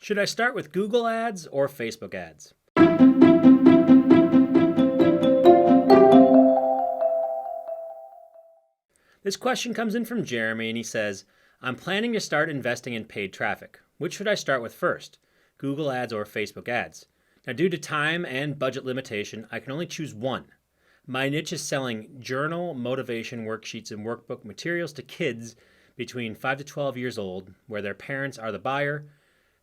Should I start with Google ads or Facebook ads? This question comes in from Jeremy and he says, I'm planning to start investing in paid traffic. Which should I start with first? Google ads or Facebook ads? Now, due to time and budget limitation, I can only choose one. My niche is selling journal, motivation worksheets, and workbook materials to kids between 5 to 12 years old, where their parents are the buyer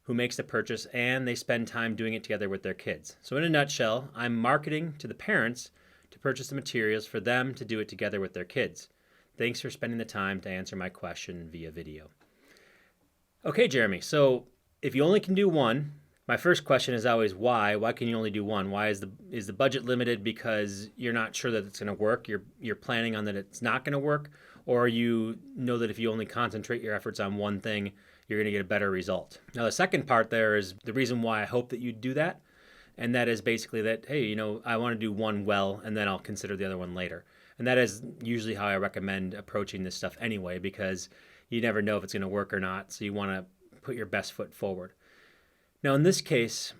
who makes the purchase and they spend time doing it together with their kids. So, in a nutshell, I'm marketing to the parents to purchase the materials for them to do it together with their kids. Thanks for spending the time to answer my question via video. Okay, Jeremy, so if you only can do one, my first question is always why? Why can you only do one? Why is the budget limited because you're not sure that it's going to work? You're planning on that it's not going to work, or you know that if you only concentrate your efforts on one thing, you're going to get a better result. Now, the second part there is the reason why I hope that you do that, and that is basically that, hey, I want to do one well, and then I'll consider the other one later. And that is usually how I recommend approaching this stuff anyway, because you never know if it's going to work or not. So you want to put your best foot forward. Now, in this case,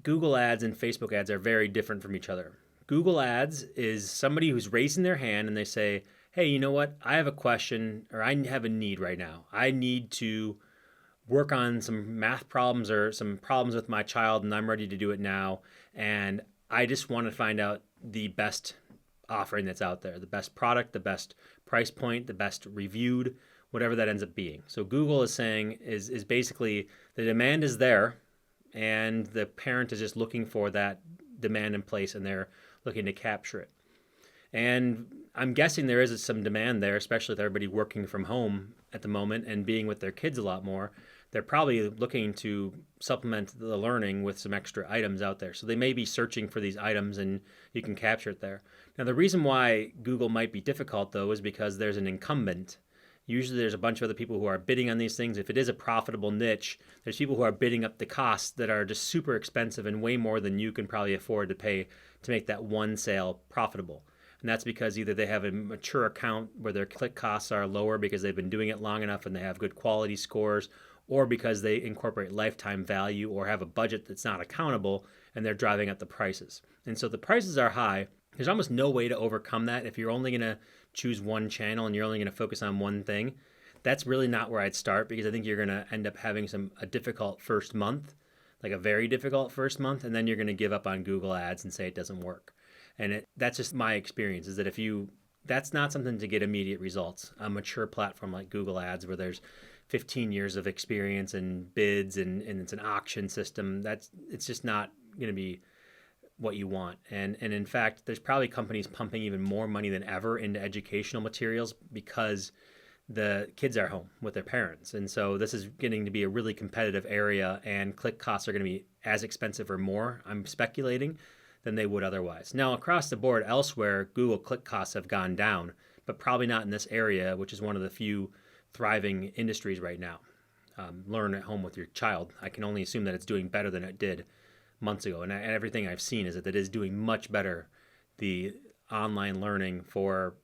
Google ads and Facebook ads are very different from each other. Google ads is somebody who's raising their hand and they say, hey, you know what? I have a question or I have a need right now. I need to work on some math problems or some problems with my child and I'm ready to do it now. And I just want to find out the best offering that's out there, the best product, the best price point, the best reviewed, whatever that ends up being. So Google is saying is basically the demand is there and the parent is just looking for that demand in place and they're looking to capture it. And I'm guessing there is some demand there, especially with everybody working from home at the moment and being with their kids a lot more. They're probably looking to supplement the learning with some extra items out there. So they may be searching for these items and you can capture it there. Now, the reason why Google might be difficult, though, is because there's an incumbent. Usually there's a bunch of other people who are bidding on these things. If it is a profitable niche, there's people who are bidding up the costs that are just super expensive and way more than you can probably afford to pay to make that one sale profitable. And that's because either they have a mature account where their click costs are lower because they've been doing it long enough and they have good quality scores, or because they incorporate lifetime value or have a budget that's not accountable and they're driving up the prices. And so the prices are high. There's almost no way to overcome that. If you're only going to choose one channel and you're only going to focus on one thing, that's really not where I'd start, because I think you're going to end up having a difficult first month, like a very difficult first month, and then you're going to give up on Google ads and say it doesn't work. And that's just my experience, is that that's not something to get immediate results. A mature platform like Google ads where there's 15 years of experience and bids and it's an auction system, it's just not going to be what you want. And in fact, there's probably companies pumping even more money than ever into educational materials because the kids are home with their parents. And so this is getting to be a really competitive area, and click costs are going to be as expensive or more, I'm speculating, than they would otherwise. Now, across the board elsewhere, Google click costs have gone down, but probably not in this area, which is one of the few thriving industries right now. Learn at home with your child. I can only assume that it's doing better than it did months ago. And everything I've seen is that it is doing much better. The online learning for,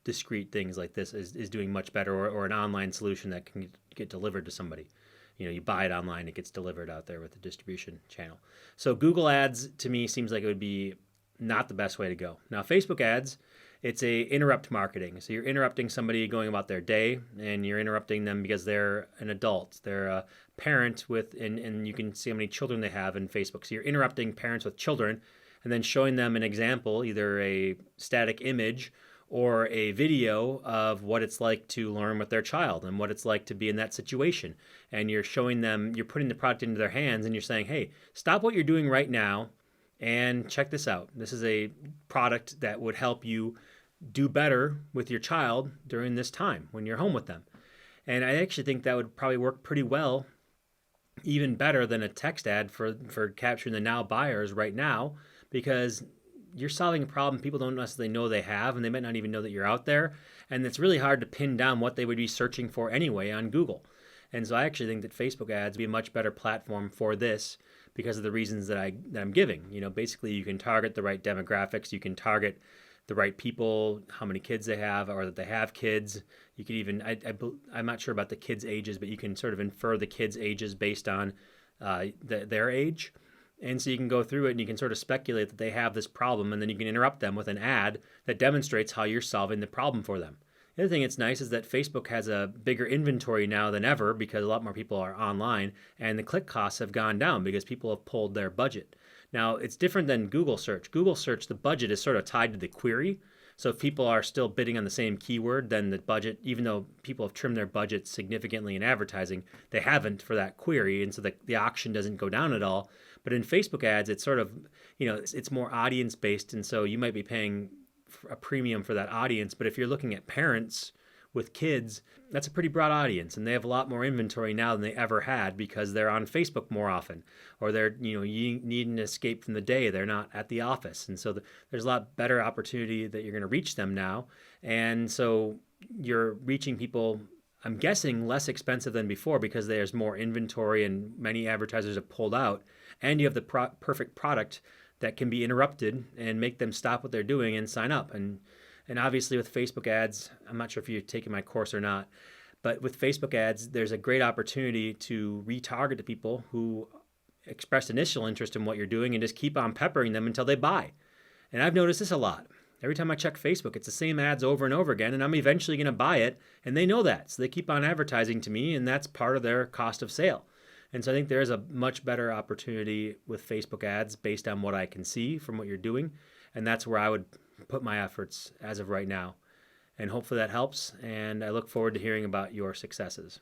discrete things like this is doing much better, or an online solution that can get delivered to somebody. You buy it online, it gets delivered out there with the distribution channel. So Google ads to me seems like it would be not the best way to go. Now, Facebook ads, it's a interrupt marketing. So you're interrupting somebody going about their day, and you're interrupting them because they're an adult. They're a parent and you can see how many children they have in Facebook. So you're interrupting parents with children and then showing them an example, either a static image or a video of what it's like to learn with their child and what it's like to be in that situation. And you're showing them, you're putting the product into their hands and you're saying, hey, stop what you're doing right now and check this out. This is a product that would help you do better with your child during this time when you're home with them. And I actually think that would probably work pretty well, even better than a text ad for capturing the now buyers right now, because you're solving a problem people don't necessarily know they have, and they might not even know that you're out there. And it's really hard to pin down what they would be searching for anyway on Google. And so I actually think that Facebook ads would be a much better platform for this because of the reasons that I'm giving. Basically you can target the right demographics, you can target the right people, how many kids they have, or that they have kids. You could even, I'm not sure about the kids' ages, but you can sort of infer the kids' ages based on their age. And so you can go through it and you can sort of speculate that they have this problem, and then you can interrupt them with an ad that demonstrates how you're solving the problem for them. The other thing that's nice is that Facebook has a bigger inventory now than ever because a lot more people are online, and the click costs have gone down because people have pulled their budget. Now, it's different than Google search. Google search, the budget is sort of tied to the query. So if people are still bidding on the same keyword, then the budget, even though people have trimmed their budget significantly in advertising, they haven't for that query. And so the auction doesn't go down at all. But in Facebook ads, it's sort of, it's more audience based. And so you might be paying a premium for that audience. But if you're looking at parents with kids, that's a pretty broad audience, and they have a lot more inventory now than they ever had because they're on Facebook more often, or they're, you need an escape from the day. They're not at the office. And so there's a lot better opportunity that you're going to reach them now. And so you're reaching people, I'm guessing, less expensive than before because there's more inventory and many advertisers have pulled out, and you have the perfect product that can be interrupted and make them stop what they're doing and sign up. And obviously with Facebook ads, I'm not sure if you've taken my course or not, but with Facebook ads, there's a great opportunity to retarget the people who expressed initial interest in what you're doing and just keep on peppering them until they buy. And I've noticed this a lot. Every time I check Facebook, it's the same ads over and over again, and I'm eventually going to buy it, and they know that. So they keep on advertising to me, and that's part of their cost of sale. And so I think there is a much better opportunity with Facebook ads based on what I can see from what you're doing. And that's where I would put my efforts as of right now. And hopefully that helps. And I look forward to hearing about your successes.